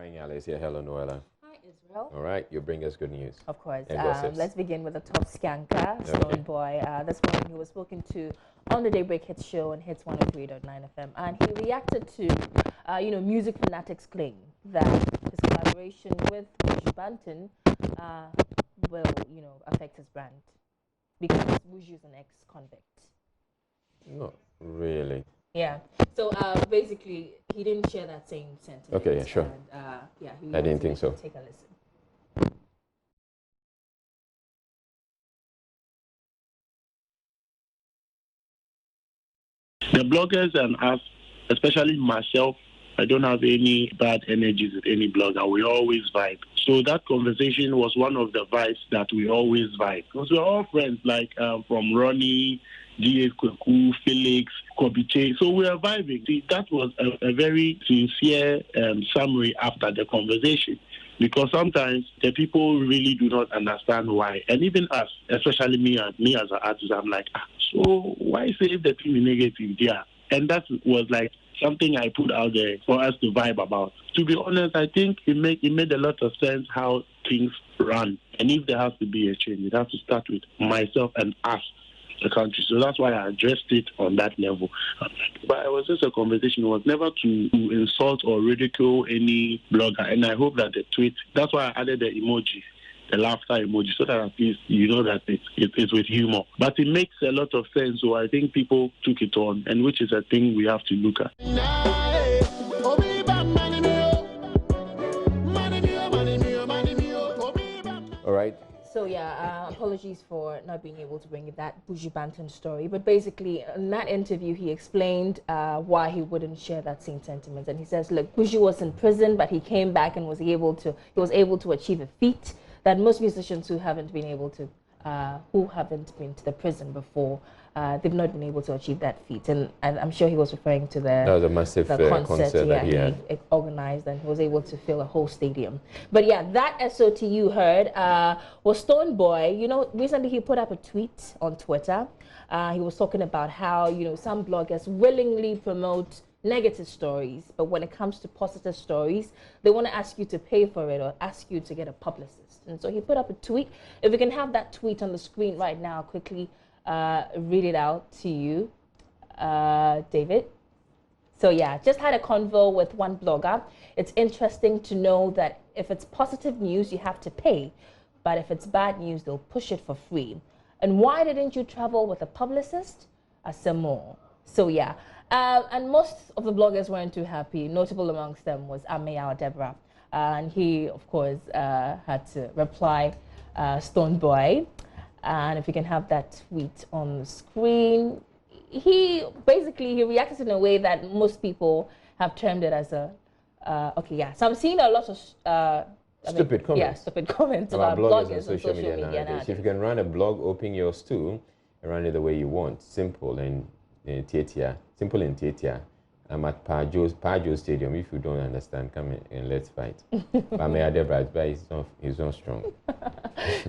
Hi, Alice. Yeah, hello, Noella. Hi, Israel. All right, you bring us good news Of course. and gossips. Let's begin with the top skanker, Okay. Stone Boy. This morning he was spoken to on the Daybreak Hits show on Hits 103.9 FM, and he reacted to, music fanatics' claim that his collaboration with Buju Banton will, affect his brand because Buju is an ex-convict. Not really. Yeah. So basically, he didn't share that same sentiment. Okay, yeah, sure. And, I didn't think so. Take a listen. The bloggers and us, especially myself, I don't have any bad energies with any blogger. We always vibe. So that conversation was one of the vibes that we always vibe. Because we're all friends, like from Ronnie, D.A. Kweku, Felix, Kobiche. So we are vibing. See, that was a very sincere summary after the conversation. Because sometimes the people really do not understand why. And even us, especially me as an artist, I'm like, so why say the thing is negative there? And that was like something I put out there for us to vibe about. To be honest, I think it made a lot of sense how things run. And if there has to be a change, it has to start with myself and us, the country. So that's why I addressed it on that level. But it was just a conversation. It was never to insult or ridicule any blogger. And I hope that the tweet, that's why I added the emoji, the laughter emoji, so that at least you know that it's with humor. But it makes a lot of sense, so I think people took it on, and which is a thing we have to look at. All right. So apologies for not being able to bring you that Buju Banton story. But basically, in that interview, he explained why he wouldn't share that same sentiment. And he says, look, Buju was in prison, but he came back and was able to achieve a feat that most musicians who haven't been to the prison before, they've not been able to achieve that feat. And I'm sure he was referring to that was a massive concert that he had organized, and he was able to fill a whole stadium. But yeah, that SOT you heard was Stone Boy. You know, recently he put up a tweet on Twitter. He was talking about how, some bloggers willingly promote negative stories, but when it comes to positive stories, they want to ask you to pay for it or ask you to get a publicist. And so he put up a tweet. If we can have that tweet on the screen right now, quickly read it out to you, David. So yeah, just had a convo with one blogger. It's interesting to know that if it's positive news, you have to pay, but if it's bad news, they'll push it for free. And why didn't you travel with a publicist? Some more. So yeah. And most of the bloggers weren't too happy. Notable amongst them was Amayao Deborah. And he, of course, had to reply, Stone Boy. And if you can have that tweet on the screen, he reacted in a way that most people have termed it as So I'm seeing a lot of stupid comments. Yeah, stupid comments about bloggers on social media nowadays. If you can run a blog, open yours too, and run it the way you want, simple and simple and tietia. I'm at Pajo Stadium. If you don't understand, come in and let's fight. But he's not strong.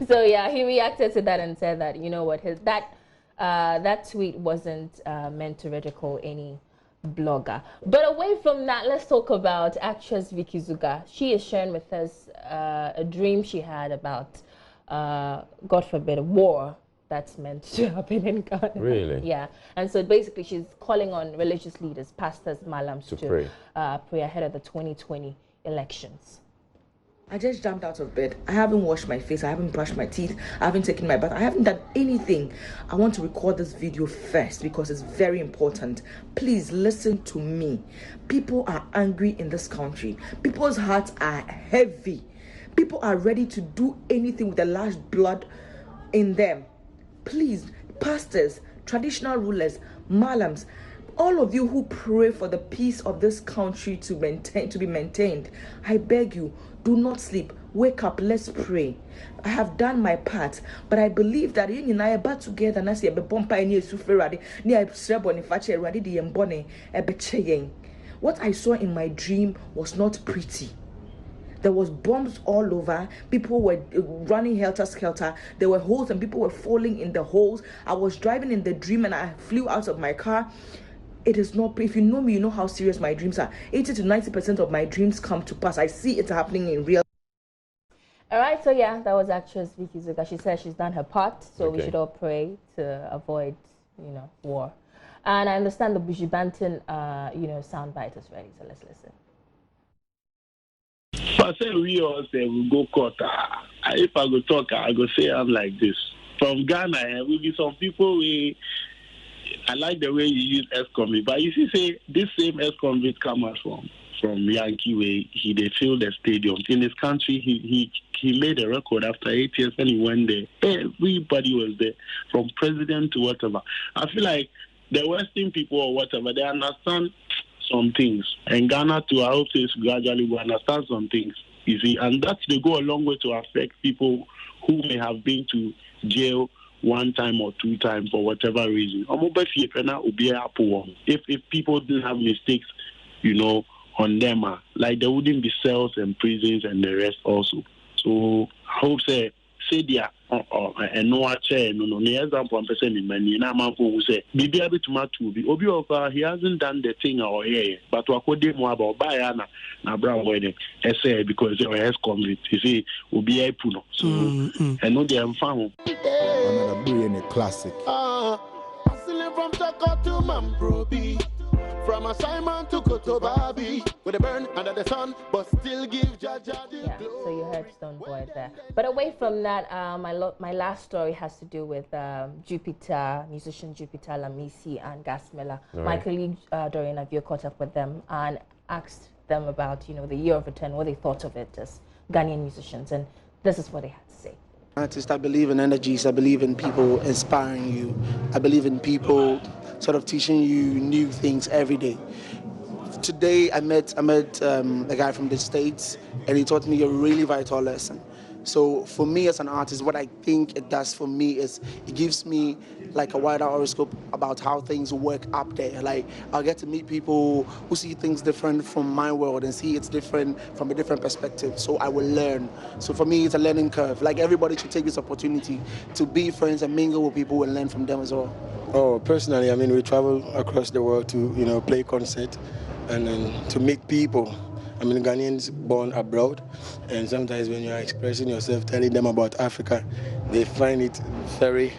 So yeah, he reacted to that and said that, you know what, that tweet wasn't meant to ridicule any blogger. But away from that, let's talk about actress Vicky Zuga. She is sharing with us a dream she had about, God forbid, a war that's meant to happen in Ghana. Really? Yeah. And so basically she's calling on religious leaders, pastors, malams to pray ahead of the 2020 elections. I just jumped out of bed. I haven't washed my face. I haven't brushed my teeth. I haven't taken my bath. I haven't done anything. I want to record this video first because it's very important. Please listen to me. People are angry in this country. People's hearts are heavy. People are ready to do anything with the last blood in them. Please, pastors, traditional rulers, malams, all of you who pray for the peace of this country to be maintained, I beg you, do not sleep. Wake up, let's pray. I have done my part, but I believe that you and I are back together and I say what I saw in my dream was not pretty. There was bombs all over. People were running helter-skelter. There were holes and people were falling in the holes. I was driving in the dream and I flew out of my car. It is not, if you know me, you know how serious my dreams are. 80 to 90% of my dreams come to pass. I see it happening in real. All right, so yeah, that was actress Vicky Zuga. She said she's done her part, so we Okay. should all pray to avoid, war. And I understand the Buju Banton, soundbite is ready, so let's listen. I say we all say we go court. If I go talk, I go say I'm like this. From Ghana, will be some people I like the way you use ex-convict, but you see, say this same ex-convict come out from Yankee way. They filled the stadium in his country. He made a record after 8 years when he went there. Everybody was there, from president to whatever. I feel like the Western people or whatever, they understand some things, and Ghana too. I hope they gradually will understand some things. You see, and that they go a long way to affect people who may have been to jail 1 time or 2 times for whatever reason. If people didn't have mistakes, on them, like there wouldn't be cells and prisons and the rest also. So I hope say dia and no chair no example I'm saying many na man who say bibi abi to be obi of he hasn't done the thing or here, but we could do more about buy na brown wedding say because they were convict. You see obi ai puno so and no they am found another brilliant classic. Hustling from Taka to Mamprobi, from Assignment to Kotobabi, with a burn under the sun, but still give Jaja the Yeah, so you heard Stone Boy there. But away from that, my last story has to do with musician Jupiter Lamisi and Gasmela. Right. My colleague Dorian Avio caught up with them and asked them about, the year of return, what they thought of it as Ghanaian musicians, and this is what they had to say. Artist, I believe in energies. I believe in people inspiring you. I believe in people sort of teaching you new things every day. Today, I met a guy from the States, and he taught me a really vital lesson. So for me as an artist, what I think it does for me is it gives me like a wider horoscope about how things work up there. Like I'll get to meet people who see things different from my world and see it's different from a different perspective. So I will learn. So for me, it's a learning curve. Like everybody should take this opportunity to be friends and mingle with people and learn from them as well. Oh, personally, I mean, we travel across the world to, play concert and then to meet people. I mean, Ghanaians born abroad, and sometimes when you're expressing yourself, telling them about Africa, they find it very,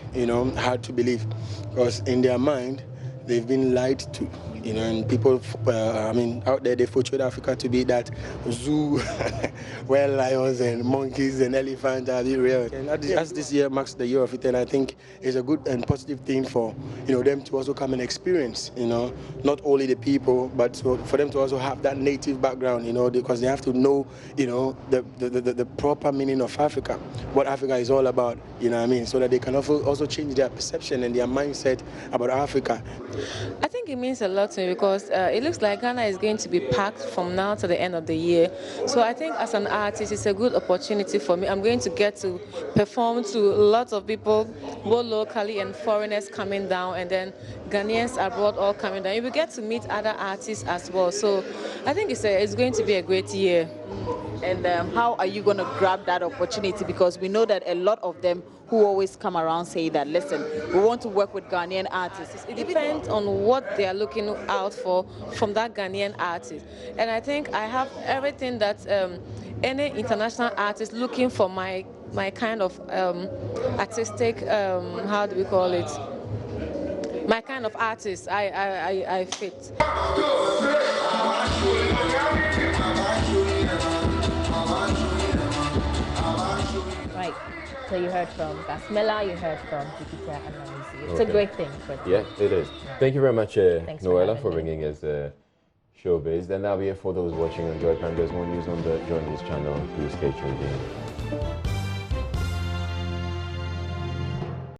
hard to believe, because in their mind, they've been lied to, and people, out there, they portrayed Africa to be that zoo where lions and monkeys and elephants are real. And as this year marks the year of it, and I think it's a good and positive thing for, them to also come and experience, not only the people, but for them to also have that native background, because they have to know, the proper meaning of Africa, what Africa is all about, so that they can also change their perception and their mindset about Africa. I think it means a lot to me because it looks like Ghana is going to be packed from now to the end of the year. So I think as an artist, it's a good opportunity for me. I'm going to get to perform to lots of people, both locally and foreigners coming down, and then Ghanaians abroad all coming down. You will get to meet other artists as well. So I think it's going to be a great year. And how are you going to grab that opportunity? Because we know that a lot of them who always come around say that, listen, we want to work with Ghanaian artists. It depends on what they are looking out for from that Ghanaian artist. And I think I have everything that any international artist looking for my kind of artistic, how do we call it? My kind of artist, I fit. Right. So you heard from Gasmela, you heard from Jupiter and Lamisi. It's a great thing. Yeah, it is. Thank you very much, Noella, for me. bringing us Showbiz. And that'll be it for those watching on Joy Prime. There's more news on the JoyNews channel. Please stay tuned in.